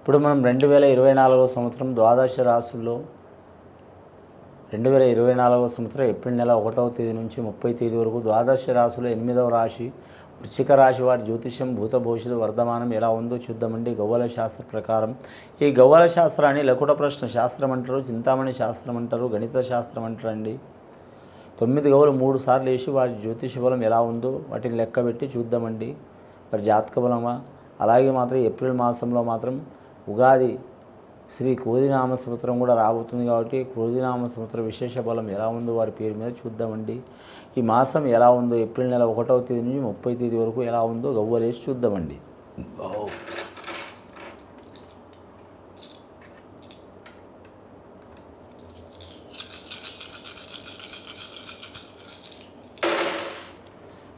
ఇప్పుడు మనం 2024 సంవత్సరం ద్వాదశ రాశుల్లో 2024 సంవత్సరం ఏప్రిల్ నెల 1వ తేదీ నుంచి 30 తేదీ వరకు ద్వాదశ రాశుల్లో 8వ రాశి వృశ్చిక రాశి వారి జ్యోతిష్యం భూత భవిష్యత్తు వర్ధమానం ఎలా ఉందో చూద్దామండి. గవ్వల శాస్త్ర ప్రకారం ఈ గవ్వల శాస్త్రాన్ని లకుట ప్రశ్న శాస్త్రం అంటారు, చింతామణి శాస్త్రం అంటారు, గణిత శాస్త్రం అంటారండి. 9 గవ్వలు 3 సార్లు వేసి వారి జ్యోతిష బలం ఎలా ఉందో వాటిని లెక్కబెట్టి చూద్దామండి. వారి జాతక బలమా. అలాగే మాత్రం ఏప్రిల్ మాసంలో మాత్రం ఉగాది శ్రీ క్రోధినామ సంవత్సరం కూడా రాబోతుంది కాబట్టి క్రోధినామ సంవత్సరం విశేష బలం ఎలా ఉందో వారి పేరు మీద చూద్దామండి. ఈ మాసం ఎలా ఉందో ఏప్రిల్ నెల 1వ తేదీ నుంచి 30 తేదీ వరకు ఎలా ఉందో గవ్వలేసి చూద్దామండి.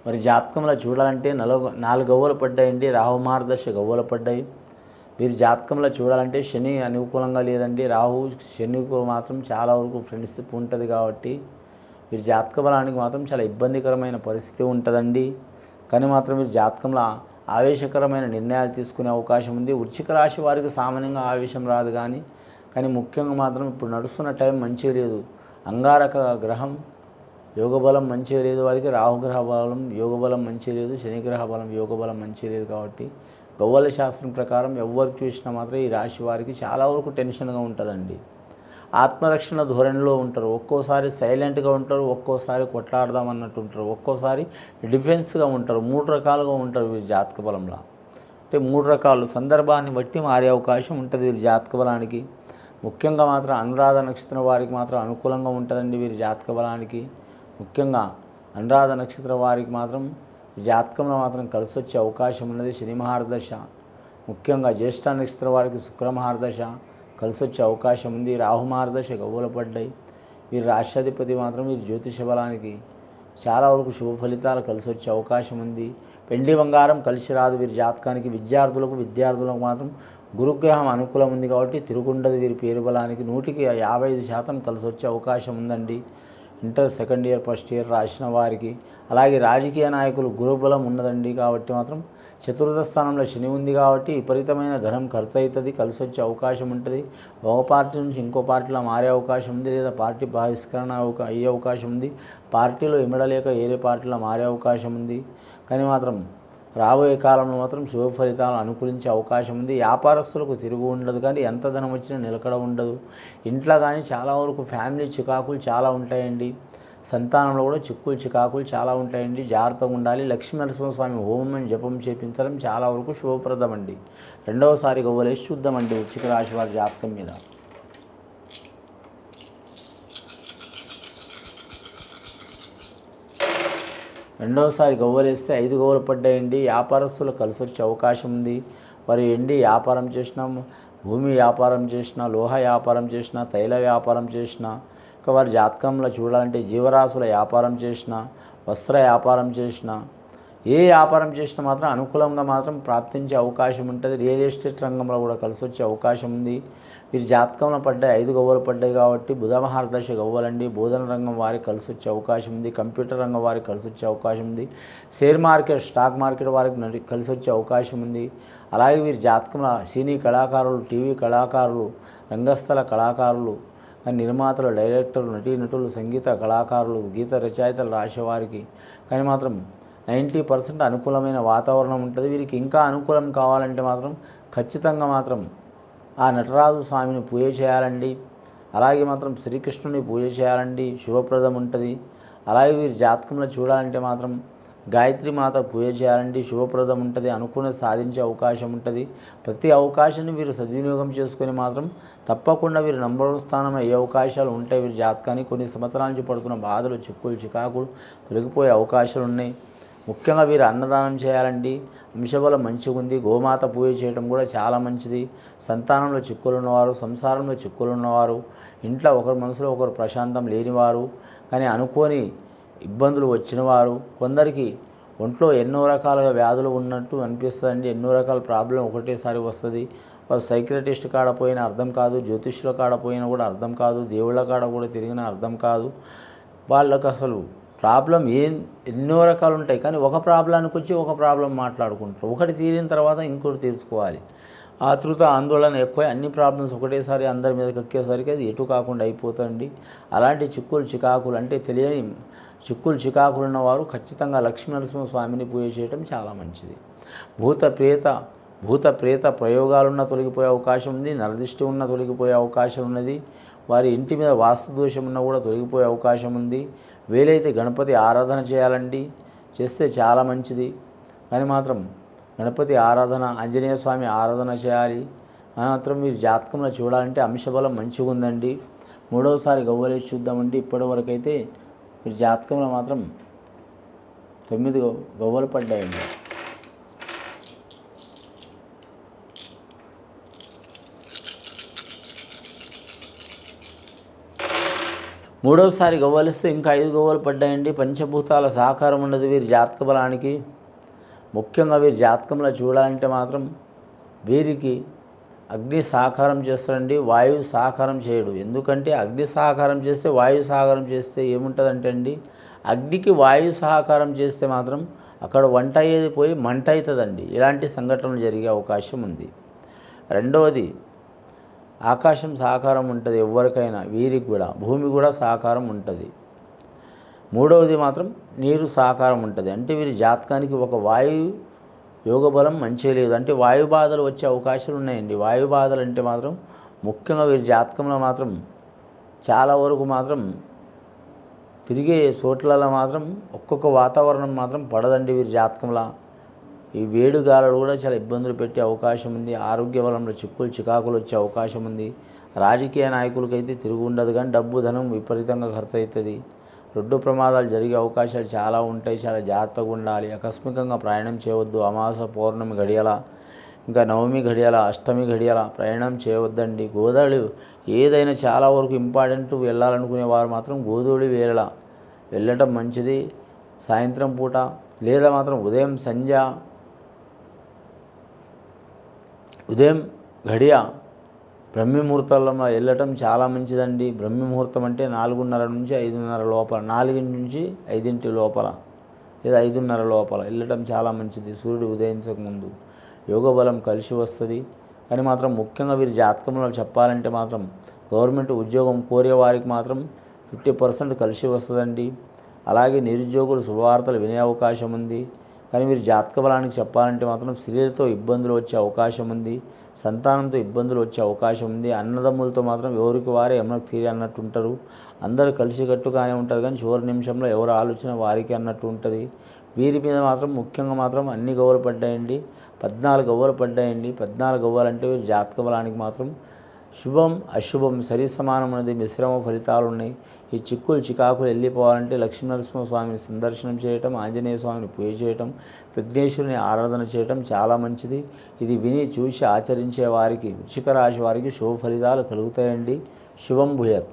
మరి జాతకంలో చూడాలంటే 4 గవ్వలు పడ్డాయండి. రాహుమార్దశ గవ్వలు పడ్డాయి. వీరి జాతకంలో చూడాలంటే శని అనుకూలంగా లేదండి. రాహు శనికి మాత్రం చాలా వరకు ఫ్రెండ్షిప్ ఉంటుంది కాబట్టి వీరి జాతక బలానికి మాత్రం చాలా ఇబ్బందికరమైన పరిస్థితి ఉంటుందండి. కానీ మాత్రం వీరి జాతకంలో ఆవేశకరమైన నిర్ణయాలు తీసుకునే అవకాశం ఉంది. వృశ్చిక రాశి వారికి సామాన్యంగా ఆవేశం రాదు, కానీ ముఖ్యంగా మాత్రం ఇప్పుడు నడుస్తున్న టైం మంచిగా లేదు. అంగారక గ్రహం యోగబలం మంచిగా లేదు వారికి. రాహుగ్రహ బలం యోగబలం మంచిగా లేదు. శనిగ్రహ బలం యోగబలం మంచిగా లేదు కాబట్టి గవ్వల శాస్త్రం ప్రకారం ఎవరు చూసినా మాత్రం ఈ రాశి వారికి చాలా వరకు టెన్షన్గా ఉంటుందండి. ఆత్మరక్షణ ధోరణిలో ఉంటారు. ఒక్కోసారి సైలెంట్గా ఉంటారు, ఒక్కోసారి కొట్లాడదామన్నట్టు ఉంటారు, ఒక్కోసారి డిఫెన్స్గా ఉంటారు. 3 రకాలుగా ఉంటారు వీరి జాతక బలంలో. అంటే 3 రకాలు సందర్భాన్ని బట్టి మారే అవకాశం ఉంటుంది వీరి జాతక బలానికి. ముఖ్యంగా మాత్రం అనురాధ నక్షత్రం వారికి మాత్రం అనుకూలంగా ఉంటుందండి వీరి జాతక బలానికి. ముఖ్యంగా అనురాధ నక్షత్రం వారికి మాత్రం జాతకంలో మాత్రం కలిసి వచ్చే అవకాశం ఉన్నది. శని మహారదశ ముఖ్యంగా జ్యేష్ఠ నక్షత్రం వారికి శుక్ర మహారదశ కలిసి వచ్చే అవకాశం ఉంది. రాహు మహారదశ గవ్వలు పడ్డాయి. వీరి రాష్ట్రాధిపతి మాత్రం వీరి జ్యోతిష బలానికి చాలా వరకు శుభ ఫలితాలు కలిసి వచ్చే అవకాశం ఉంది. వెండి బంగారం కలిసి రాదు వీరి జాతకానికి. విద్యార్థులకు మాత్రం గురుగ్రహం అనుకూలం ఉంది కాబట్టి తిరుగుండదు వీరి పేరు బలానికి. 100కి 55% కలిసి వచ్చే అవకాశం ఉందండి. Inter second year first year రాసిన వారికి. అలాగే రాజకీయ నాయకులు గురుబలం ఉన్నదండి కాబట్టి మాత్రం చతుర్థ స్థానంలో శని ఉంది కాబట్టి విపరీతమైన ధనం ఖర్చు అవుతుంది, కలిసి వచ్చే అవకాశం ఉంటుంది. ఒక పార్టీ నుంచి ఇంకో పార్టీలో మారే అవకాశం ఉంది, లేదా పార్టీ బహిష్కరణ అయ్యే అవకాశం ఉంది. పార్టీలో ఇమడలేక వేరే పార్టీలో మారే అవకాశం ఉంది. కానీ మాత్రం రాబోయే కాలంలో మాత్రం శుభ ఫలితాలు అనుకూలించే అవకాశం ఉంది. వ్యాపారస్తులకు తిరుగు ఉండదు, కానీ ఎంత ధనం వచ్చినా నిలకడ ఉండదు. ఇంట్లో కానీ చాలా వరకు ఫ్యామిలీ చికాకులు చాలా ఉంటాయండి. సంతానంలో కూడా చికాకులు చాలా ఉంటాయండి. జాగ్రత్తగా ఉండాలి. లక్ష్మీ నరసింహస్వామి హోమం జపం చేపించడం చాలా వరకు శుభప్రదం అండి. రెండవసారి గవ్వలేసి చూద్దామండి వృశ్చిక రాశి వారి జాతకం మీద. రెండవసారి గవ్వలేస్తే 5 గవ్వలు పడ్డాయండి. వ్యాపారస్తులు కలిసి వచ్చే అవకాశం ఉంది. వారు ఎండి వ్యాపారం చేసినా, భూమి వ్యాపారం చేసినా, లోహ వ్యాపారం చేసినా, తైల వ్యాపారం చేసినా, ఇంకా వారి జాతకంలో చూడాలంటే జీవరాశుల వ్యాపారం చేసినా, వస్త్ర వ్యాపారం చేసినా, ఏ వ్యాపారం చేసినా మాత్రం అనుకూలంగా మాత్రం ప్రాప్తించే అవకాశం ఉంటుంది. రియల్ ఎస్టేట్ రంగంలో కూడా కలిసి వచ్చే అవకాశం ఉంది. వీరి జాతకంలో పడ్డాయి 5 గవ్వలు పడ్డాయి కాబట్టి బుధ మహారదశ గవ్వలండి. బోధన రంగం వారికి కలిసి వచ్చే అవకాశం ఉంది. కంప్యూటర్ రంగం వారికి కలిసి వచ్చే అవకాశం ఉంది. షేర్ మార్కెట్ స్టాక్ మార్కెట్ వారికి కలిసి వచ్చే అవకాశం ఉంది. అలాగే వీరి జాతకంలో సినీ కళాకారులు, టీవీ కళాకారులు, రంగస్థల కళాకారులు, నిర్మాతలు, డైరెక్టర్లు, నటీనటులు, సంగీత కళాకారులు, గీత రచయితలు రాసేవారికి కానీ మాత్రం 90% అనుకూలమైన వాతావరణం ఉంటుంది. వీరికి ఇంకా అనుకూలం కావాలంటే మాత్రం ఖచ్చితంగా మాత్రం ఆ నటరాజు స్వామిని పూజ చేయాలండి. అలాగే మాత్రం శ్రీకృష్ణుని పూజ చేయాలండి, శుభప్రదం ఉంటుంది. అలాగే వీరి జాతకంలో చూడాలంటే మాత్రం గాయత్రి మాత పూజ చేయాలండి, శుభప్రదం ఉంటుంది. అనుకున్నది సాధించే అవకాశం ఉంటుంది. ప్రతి అవకాశాన్ని వీరు సద్వినియోగం చేసుకొని మాత్రం తప్పకుండా వీరు నంబర్ 1 స్థానం అయ్యే అవకాశాలు ఉంటాయి. వీరి జాతకానికి కొన్ని సంవత్సరాల నుంచి పడుతున్న బాధలు, చికాకులు తొలగిపోయే అవకాశాలు ఉన్నాయి. ముఖ్యంగా వీరు అన్నదానం చేయాలండి. వంశబలం మంచిగా ఉంది. గోమాత పూజ చేయడం కూడా చాలా మంచిది. సంతానంలో చిక్కులు ఉన్నవారు, సంసారంలో చిక్కులు ఉన్నవారు, ఇంట్లో ఒకరి మనసులో ఒకరు ప్రశాంతం లేనివారు, కానీ అనుకోని ఇబ్బందులు వచ్చినవారు, కొందరికి ఒంట్లో ఎన్నో రకాలుగా వ్యాధులు ఉన్నట్టు అనిపిస్తుందండి. ఎన్నో రకాల ప్రాబ్లం ఒకటేసారి వస్తుంది. వాళ్ళు సైక్రటిస్ట్ కాడ పోయినా అర్థం కాదు, జ్యోతిష్యుల కాడ పోయినా కూడా అర్థం కాదు, దేవుళ్ళ కాడ కూడా తిరిగినా అర్థం కాదు. వాళ్ళకు అసలు ప్రాబ్లం ఎన్నో రకాలు ఉంటాయి, కానీ ఒక ప్రాబ్లానికి వచ్చి ఒక ప్రాబ్లం మాట్లాడుకుంటారు. ఒకటి తీరిన తర్వాత ఇంకోటి తీర్చుకోవాలి. ఆతృత ఆందోళన ఎక్కువ, అన్ని ప్రాబ్లమ్స్ ఒకటేసారి అందరి మీద కక్కేసరికి అది ఎటు కాకుండా అయిపోతుంది. అలాంటి చిక్కులు చికాకులు అంటే తెలియని చిక్కులు చికాకులు ఉన్నవారు ఖచ్చితంగా లక్ష్మీనరసింహ స్వామిని పూజ చేయడం చాలా మంచిది. భూత ప్రేత ప్రయోగాలున్న తొలగిపోయే అవకాశం ఉంది. నరదిష్టి ఉన్న తొలగిపోయే అవకాశం ఉన్నది. వారి ఇంటి మీద వాస్తు దోషం ఉన్నా కూడా తొలగిపోయే అవకాశం ఉంది. వీలైతే గణపతి ఆరాధన చేయాలండి, చేస్తే చాలా మంచిది. కానీ మాత్రం గణపతి ఆరాధన, ఆంజనేయ స్వామి ఆరాధన చేయాలి. మాత్రం మీరు జాతకంలో చూడాలంటే అంశబలం మంచిగా ఉందండి. మూడవసారి గవ్వలేసి చూద్దామండి. ఇప్పటివరకు అయితే మీరు జాతకంలో మాత్రం 9 గవ్వలు పడ్డాయండి. మూడవసారి గవ్వలిస్తే ఇంకా 5 గవ్వలు పడ్డాయండి. పంచభూతాల సహకారం ఉండదు వీరి జాతక బలానికి. ముఖ్యంగా వీరి జాతకంలో చూడాలంటే మాత్రం వీరికి అగ్ని సహకారం చేస్తాడండి, వాయువు సహకారం చేయడు. ఎందుకంటే అగ్ని సహకారం చేస్తే వాయువు సహకారం చేస్తే ఏముంటుందంటే అండి, అగ్నికి వాయువు సహకారం చేస్తే మాత్రం అక్కడ వంట అయ్యేది పోయి మంట అవుతుందండి. ఇలాంటి సంఘటనలు జరిగే అవకాశం ఉంది. రెండవది ఆకాశం సహకారం ఉంటుంది ఎవరికైనా, వీరికి కూడా భూమి కూడా సహకారం ఉంటుంది. మూడవది మాత్రం నీరు సహకారం ఉంటుంది. అంటే వీరి జాతకానికి ఒక వాయు యోగ బలం మంచిగా లేదు, అంటే వాయు బాధలు వచ్చే అవకాశాలు ఉన్నాయండి. వాయు బాధలు అంటే మాత్రం ముఖ్యంగా వీరి జాతకంలో మాత్రం చాలా వరకు మాత్రం తిరిగే చోట్లలో మాత్రం ఒక్కొక్క వాతావరణం మాత్రం పడదండి వీరి జాతకంలో. ఈ వేడిగాలు కూడా చాలా ఇబ్బందులు పెట్టే అవకాశం ఉంది. ఆరోగ్య బలంలో చిక్కులు చికాకులు వచ్చే అవకాశం ఉంది. రాజకీయ నాయకులకైతే తిరుగు ఉండదు, కానీ డబ్బు ధనం విపరీతంగా ఖర్చు అవుతుంది. రోడ్డు ప్రమాదాలు జరిగే అవకాశాలు చాలా ఉంటాయి. చాలా జాగ్రత్తగా ఉండాలి. ఆకస్మికంగా ప్రయాణం చేయవద్దు. అమావాస పౌర్ణమి గడియల, ఇంకా నవమి గడియల, అష్టమి గడియల ప్రయాణం చేయవద్దండి. గోదావరి ఏదైనా చాలా వరకు ఇంపార్టెంట్ వెళ్ళాలనుకునే వారు మాత్రం గోదావరి వేళ వెళ్ళటం మంచిది. సాయంత్రం పూట లేదా మాత్రం ఉదయం గడియ బ్రహ్మముహూర్తాల్లో వెళ్ళటం చాలా మంచిదండి. బ్రహ్మముహూర్తం అంటే 4:30 నుంచి 5:30 లోపల, 4 నుంచి 5 లోపల లేదా 5:30 లోపల వెళ్ళటం చాలా మంచిది. సూర్యుడు ఉదయించక ముందు యోగ బలం కలిసి వస్తుంది. కానీ మాత్రం ముఖ్యంగా వీరి జాతకంలో చెప్పాలంటే మాత్రం గవర్నమెంట్ ఉద్యోగం కోరే వారికి మాత్రం 50% కలిసి వస్తుందండి. అలాగే నిరుద్యోగులు శుభవార్తలు వినే అవకాశం ఉంది. కానీ మీరు జాతక బలానికి చెప్పాలంటే మాత్రం స్త్రీలతో ఇబ్బందులు వచ్చే అవకాశం ఉంది. సంతానంతో ఇబ్బందులు వచ్చే అవకాశం ఉంది. అన్నదమ్ములతో మాత్రం ఎవరికి వారే ఎమనకు తీరి అన్నట్టు ఉంటారు. అందరూ కలిసికట్టుగానే ఉంటారు, కానీ చివరి నిమిషంలో ఎవరు ఆలోచన వారికి అన్నట్టు ఉంటుంది. వీరి మీద మాత్రం ముఖ్యంగా మాత్రం అన్ని గవ్వలు పడ్డాయండి. 14 గవ్వలు పడ్డాయండి. 14 గవ్వలు అంటే వీరి జాతక బలానికి మాత్రం శుభం అశుభం సరి సమానం అనేది మిశ్రమ ఫలితాలు ఉన్నాయి. ఈ చిక్కులు చికాకులు వెళ్ళిపోవాలంటే లక్ష్మీనరసింహ స్వామిని సందర్శనం చేయటం, ఆంజనేయ స్వామిని పూజ చేయటం, విఘ్నేశ్వరుని ఆరాధన చేయటం చాలా మంచిది. ఇది విని చూసి ఆచరించే వారికి, వృశ్చిక రాశి వారికి శుభ ఫలితాలు కలుగుతాయండి. శుభం భూయాత్.